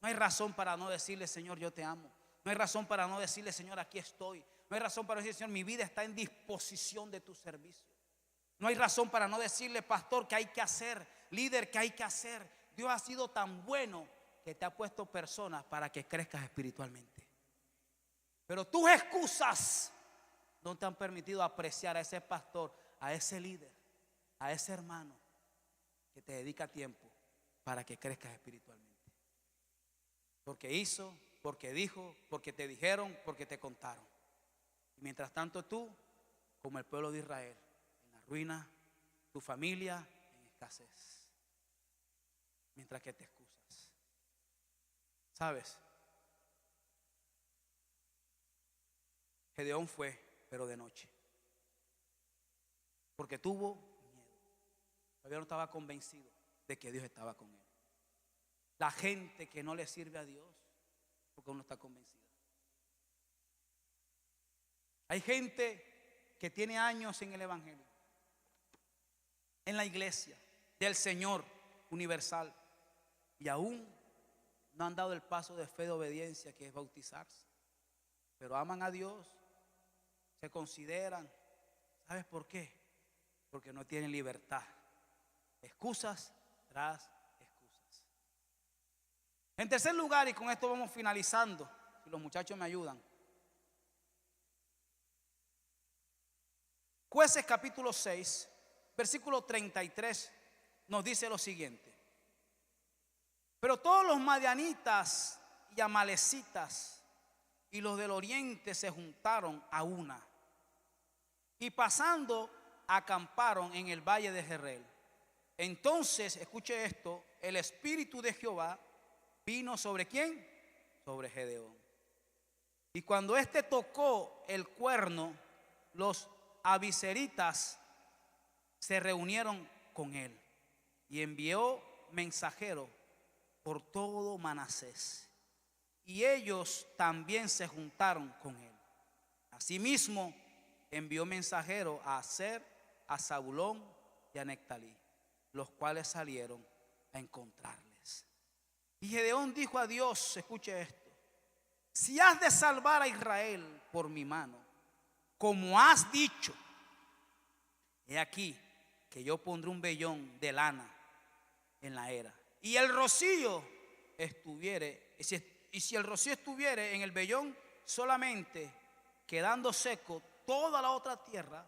No hay razón para no decirle, Señor, yo te amo. No hay razón para no decirle, Señor, aquí estoy. No hay razón para decirle, Señor, mi vida está en disposición de tu servicio. No hay razón para no decirle, pastor, que hay que hacer, líder, que hay que hacer. Dios ha sido tan bueno que te ha puesto personas para que crezcas espiritualmente. Pero tus excusas no te han permitido apreciar a ese pastor, a ese líder, a ese hermano que te dedica tiempo para que crezcas espiritualmente. Porque hizo, porque dijo, porque te dijeron, porque te contaron. Y mientras tanto tú, como el pueblo de Israel, en la ruina, tu familia en escasez. Mientras que te excusas. ¿Sabes? Gedeón fue, pero de noche. Porque tuvo miedo. Todavía no estaba convencido de que Dios estaba con él. La gente que no le sirve a Dios, porque uno está convencida. Hay gente que tiene años en el Evangelio, en la iglesia del Señor universal, y aún no han dado el paso de fe de obediencia, que es bautizarse. Pero aman a Dios, se consideran. ¿Sabes por qué? Porque no tienen libertad. Excusas tras excusas. En tercer lugar, y con esto vamos finalizando, si los muchachos me ayudan. Jueces capítulo 6, versículo 33, nos dice lo siguiente. Pero todos los madianitas y amalecitas y los del oriente se juntaron a una, y pasando acamparon en el valle de Jezreel. Entonces, escuche esto, el espíritu de Jehová vino sobre ¿quién? Sobre Gedeón. Y cuando éste tocó el cuerno, los abiseritas se reunieron con él, y envió mensajeros por todo Manasés, y ellos también se juntaron con él. Asimismo envió mensajeros a Aser, a Zabulón y a Nectalí, los cuales salieron a encontrarles. Y Gedeón dijo a Dios, escuche esto: si has de salvar a Israel por mi mano, como has dicho, he aquí que yo pondré un vellón de lana en la era, y el rocío estuviere, y si el rocío estuviere en el vellón solamente, quedando seco toda la otra tierra,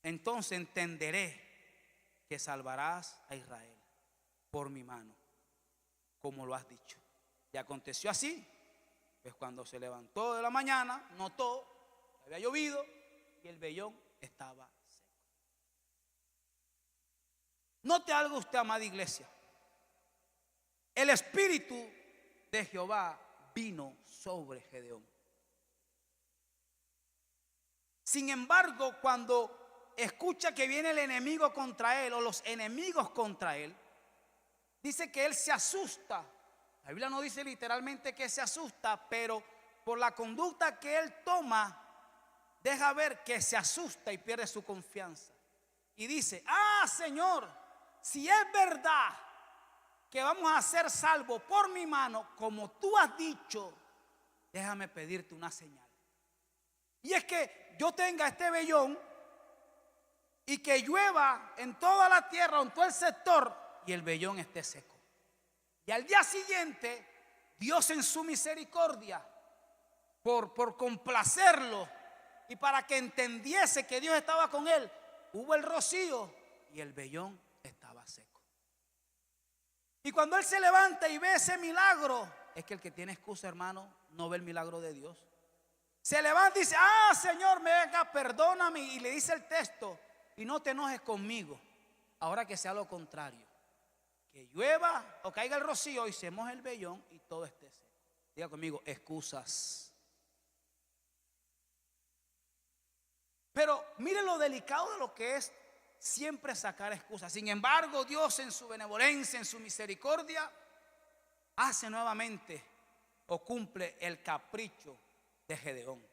entonces entenderé que salvarás a Israel por mi mano, como lo has dicho. Y aconteció así, pues cuando se levantó de la mañana, notó que había llovido y el vellón estaba seco. Note algo usted, amada iglesia. El espíritu de Jehová vino sobre Gedeón. Sin embargo, cuando escucha que viene el enemigo contra él, o los enemigos contra él, dice que él se asusta. La Biblia no dice literalmente que se asusta, pero por la conducta que él toma, deja ver que se asusta y pierde su confianza. Y dice: Señor, si es verdad que vamos a ser salvos por mi mano, como tú has dicho, déjame pedirte una señal. Y es que yo tenga este vellón y que llueva en toda la tierra, en todo el sector, y el vellón esté seco. Y al día siguiente, Dios en su misericordia, por complacerlo y para que entendiese que Dios estaba con él, hubo el rocío y el vellón estaba seco. Y cuando él se levanta y ve ese milagro, es que el que tiene excusa, hermano, no ve el milagro de Dios. Se levanta y dice: Señor, venga, perdóname. Y le dice el texto: y no te enojes conmigo, ahora que sea lo contrario, que llueva o caiga el rocío y se moje el vellón y todo esté seco. Diga conmigo: excusas. Pero mire lo delicado de lo que es siempre sacar excusas. Sin embargo, Dios en su benevolencia, en su misericordia, hace nuevamente o cumple el capricho de Gedeón.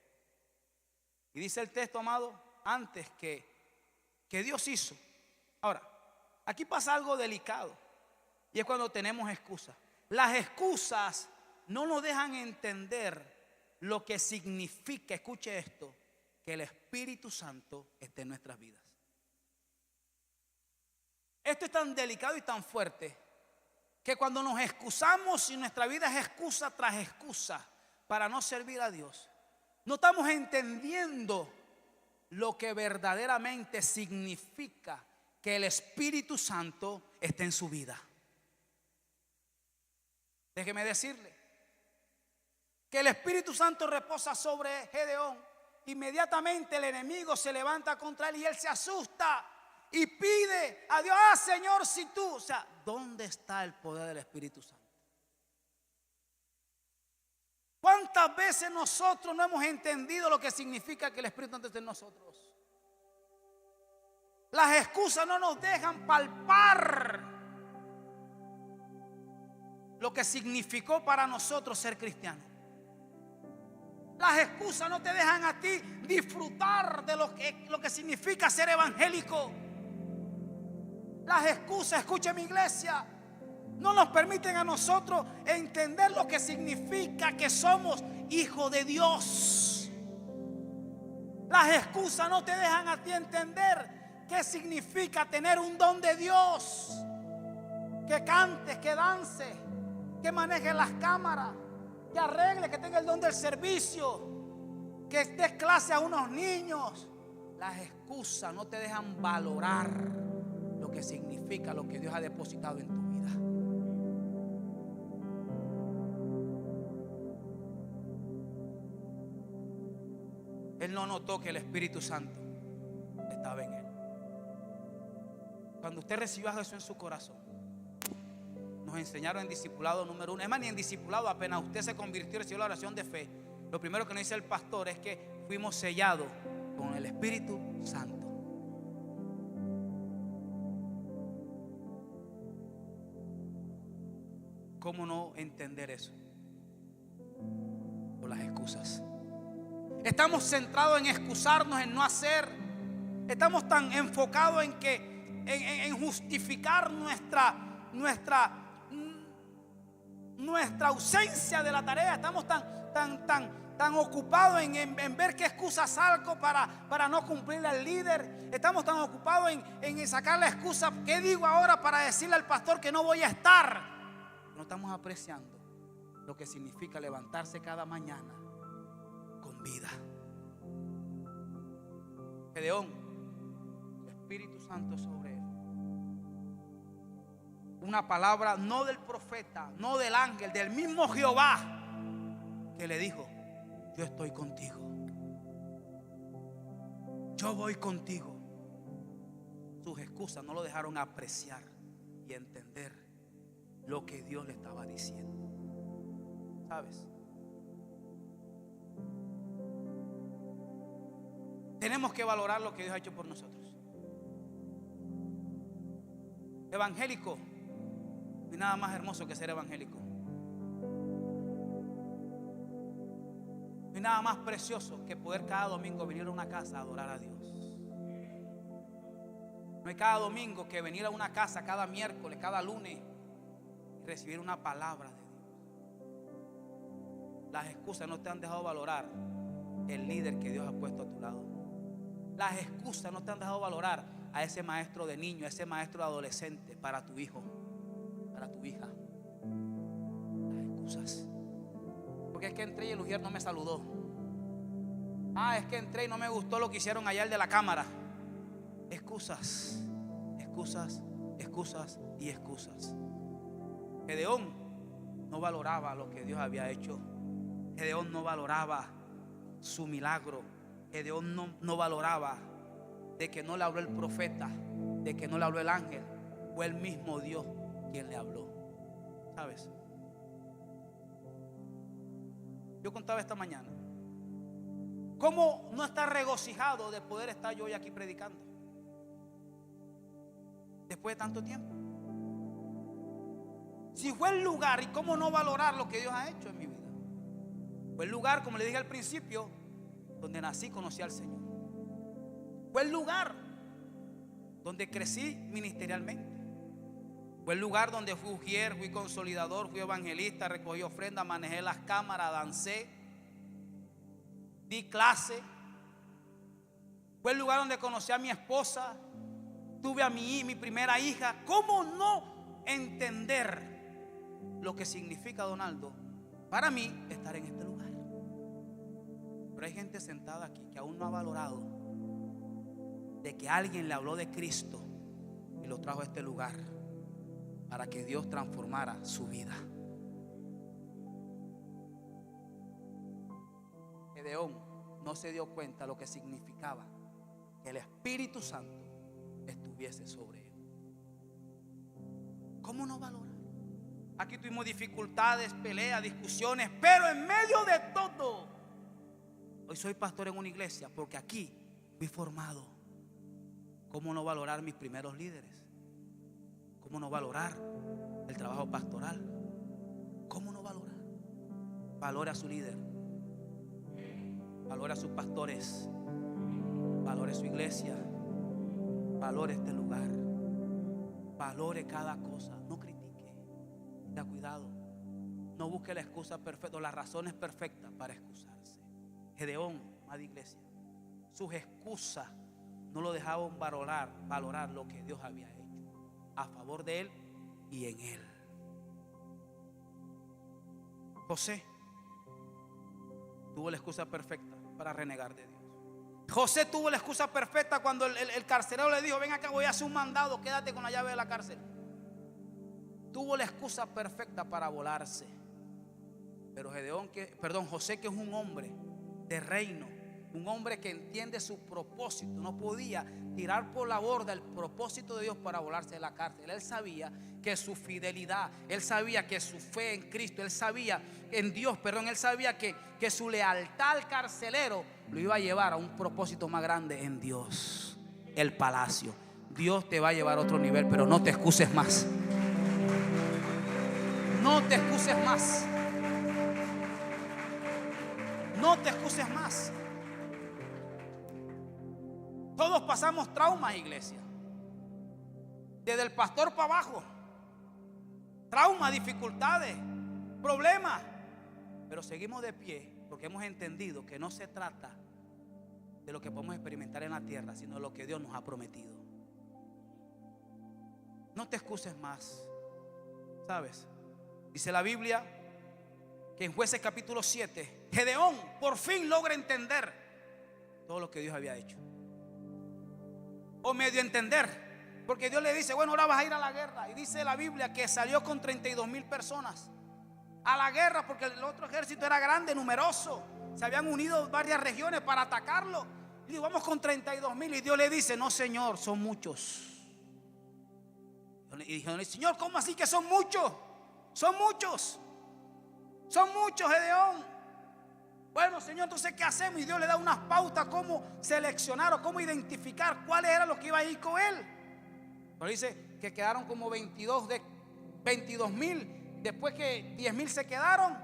Y dice el texto, amado, antes que Dios hizo. Ahora, aquí pasa algo delicado, y es cuando tenemos excusas. Las excusas no nos dejan entender lo que significa, escuche esto, que el Espíritu Santo esté en nuestras vidas. Esto es tan delicado y tan fuerte que cuando nos excusamos y nuestra vida es excusa tras excusa para no servir a Dios, no estamos entendiendo lo que verdaderamente significa que el Espíritu Santo esté en su vida. Déjeme decirle que el Espíritu Santo reposa sobre Gedeón. Inmediatamente el enemigo se levanta contra él y él se asusta y pide a Dios: ah, Señor, si tú, o sea, ¿dónde está el poder del Espíritu Santo? ¿Cuántas veces nosotros no hemos entendido lo que significa que el Espíritu Santo esté en nosotros? Las excusas no nos dejan palpar lo que significó para nosotros ser cristianos. Las excusas no te dejan a ti disfrutar de lo que significa ser evangélico. Las excusas, escuche mi iglesia, no nos permiten a nosotros entender lo que significa que somos hijos de Dios. Las excusas no te dejan a ti entender qué significa tener un don de Dios. Que cantes, que dances, que manejes las cámaras, que arregle, que tenga el don del servicio, que des clase a unos niños. Las excusas no te dejan valorar lo que significa lo que Dios ha depositado en tu vida. Él no notó que el Espíritu Santo estaba en él. Cuando usted recibió a Jesús en su corazón, nos enseñaron en discipulado número 1. Es más, ni en discipulado, apenas usted se convirtió y recibió la oración de fe, lo primero que nos dice el pastor es que fuimos sellados con el Espíritu Santo. ¿Cómo no entender eso? Por las excusas. Estamos centrados en excusarnos, en no hacer. Estamos tan enfocados en justificar nuestra ausencia de la tarea. Estamos tan ocupados en ver qué excusa salgo para no cumplir al líder. Estamos tan ocupados en sacar la excusa: ¿qué digo ahora para decirle al pastor que no voy a estar? No estamos apreciando lo que significa levantarse cada mañana con vida. Gedeón, el Espíritu Santo sobre él. Una palabra no del profeta, no del ángel, del mismo Jehová, que le dijo: yo estoy contigo, yo voy contigo. Sus excusas no lo dejaron apreciar y entender lo que Dios le estaba diciendo. ¿Sabes? Tenemos que valorar lo que Dios ha hecho por nosotros. Evangélico, no hay nada más hermoso que ser evangélico. No hay nada más precioso que poder cada domingo venir a una casa a adorar a Dios. No hay cada domingo que venir a una casa cada miércoles, cada lunes y recibir una palabra de Dios. Las excusas no te han dejado valorar el líder que Dios ha puesto a tu lado. Las excusas no te han dejado valorar a ese maestro de niño, a ese maestro de adolescente, para tu hijo, para tu hija. Las excusas. Porque es que entré y el ujier no me saludó. Ah, es que entré y no me gustó lo que hicieron allá el de la cámara. Excusas, excusas, excusas y excusas. Gedeón no valoraba lo que Dios había hecho. Gedeón no valoraba su milagro. Gedeón no valoraba de que no le habló el profeta, de que no le habló el ángel. Fue el mismo Dios quien le habló. ¿Sabes? Yo contaba esta mañana cómo no estar regocijado de poder estar yo hoy aquí predicando después de tanto tiempo. Si fue el lugar, y cómo no valorar lo que Dios ha hecho en mi vida. Fue el lugar, como le dije al principio, donde nací, conocí al Señor. Fue el lugar donde crecí ministerialmente. Fue el lugar donde fui ujier, fui consolidador, fui evangelista, recogí ofrendas, manejé las cámaras, dancé, di clase. Fue el lugar donde conocí a mi esposa, tuve a mi primera hija. ¿Cómo no entender lo que significa, Donaldo, para mí estar en este lugar? Pero hay gente sentada aquí que aún no ha valorado de que alguien le habló de Cristo y lo trajo a este lugar para que Dios transformara su vida. Gedeón no se dio cuenta lo que significaba que el Espíritu Santo estuviese sobre él. ¿Cómo no valorar? Aquí tuvimos dificultades, peleas, discusiones, pero en medio de todo, hoy soy pastor en una iglesia porque aquí fui formado. ¿Cómo no valorar mis primeros líderes? ¿Cómo no valorar el trabajo pastoral? ¿Cómo no valorar? Valore a su líder, valore a sus pastores, valore su iglesia, valore este lugar, valore cada cosa. No critique, tenga cuidado, no busque la excusa perfecta o las razones perfectas para excusarse. Gedeón, amada iglesia, sus excusas no lo dejaban valorar lo que Dios había hecho a favor de él y en él. José tuvo la excusa perfecta para renegar de Dios. José tuvo la excusa perfecta cuando el carcelero le dijo: ven acá, voy a hacer un mandado, quédate con la llave de la cárcel. Tuvo la excusa perfecta para volarse. Pero José, que es un hombre de reino, un hombre que entiende su propósito, no podía tirar por la borda el propósito de Dios para volarse de la cárcel. Él sabía que su fidelidad, él sabía que su fe en Cristo, él sabía en Dios, él sabía que su lealtad al carcelero lo iba a llevar a un propósito más grande en Dios, el palacio. Dios te va a llevar a otro nivel, pero no te excuses más. No te excuses más. No te excuses más. Todos pasamos traumas, iglesia. Desde el pastor para abajo. Traumas, dificultades, problemas. Pero seguimos de pie porque hemos entendido que no se trata de lo que podemos experimentar en la tierra, sino de lo que Dios nos ha prometido. No te excuses más. ¿Sabes? Dice la Biblia que en Jueces capítulo 7, Gedeón por fin logra entender todo lo que Dios había hecho. O medio entender, porque Dios le dice: bueno, ahora vas a ir a la guerra. Y dice la Biblia que salió con 32,000 personas a la guerra, porque el otro ejército era grande, numeroso. Se habían unido varias regiones para atacarlo. Y dijo: vamos con 32,000. Y Dios le dice: no, Señor, son muchos. Y dijo: Señor, ¿cómo así que son muchos? Son muchos. Son muchos, Gedeón. Bueno, Señor, entonces ¿qué hacemos? Y Dios le da unas pautas cómo seleccionar o cómo identificar cuáles eran los que iban a ir con él. Pero dice que quedaron como 22,000. Después que 10,000 se quedaron,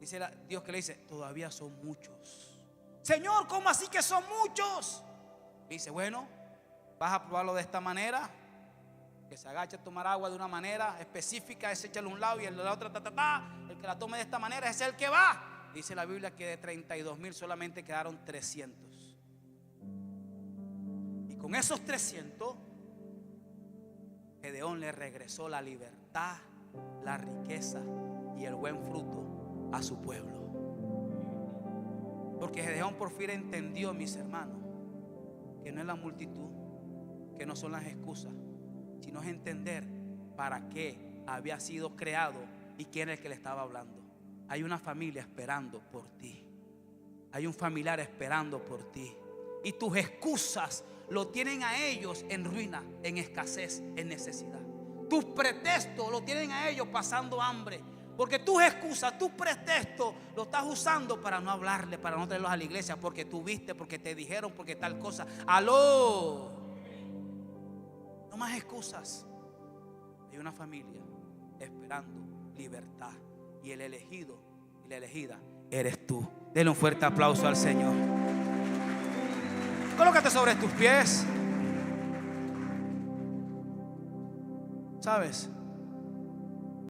dice Dios que le dice: todavía son muchos. Señor, ¿cómo así que son muchos? Dice: bueno, vas a probarlo de esta manera. Que se agache a tomar agua de una manera específica, ese échale a un lado y el de la otra el que la tome de esta manera es el que va. Dice la Biblia que de 32,000 solamente quedaron 300. Y con esos 300 Gedeón le regresó la libertad, la riqueza y el buen fruto a su pueblo. Porque Gedeón por fin entendió, mis hermanos, que no es la multitud, que no son las excusas, sino es entender para qué había sido creado y quién es el que le estaba hablando. Hay una familia esperando por ti. Hay un familiar esperando por ti. Y tus excusas lo tienen a ellos en ruina, en escasez, en necesidad. Tus pretextos lo tienen a ellos pasando hambre. Porque tus excusas, tus pretextos lo estás usando para no hablarle, para no traerlos a la iglesia, porque tú viste, porque te dijeron, porque tal cosa. ¡Aló! No más excusas. Hay una familia esperando libertad. Y el elegido y la elegida eres tú. Denle un fuerte aplauso al Señor. Colócate sobre tus pies. ¿Sabes?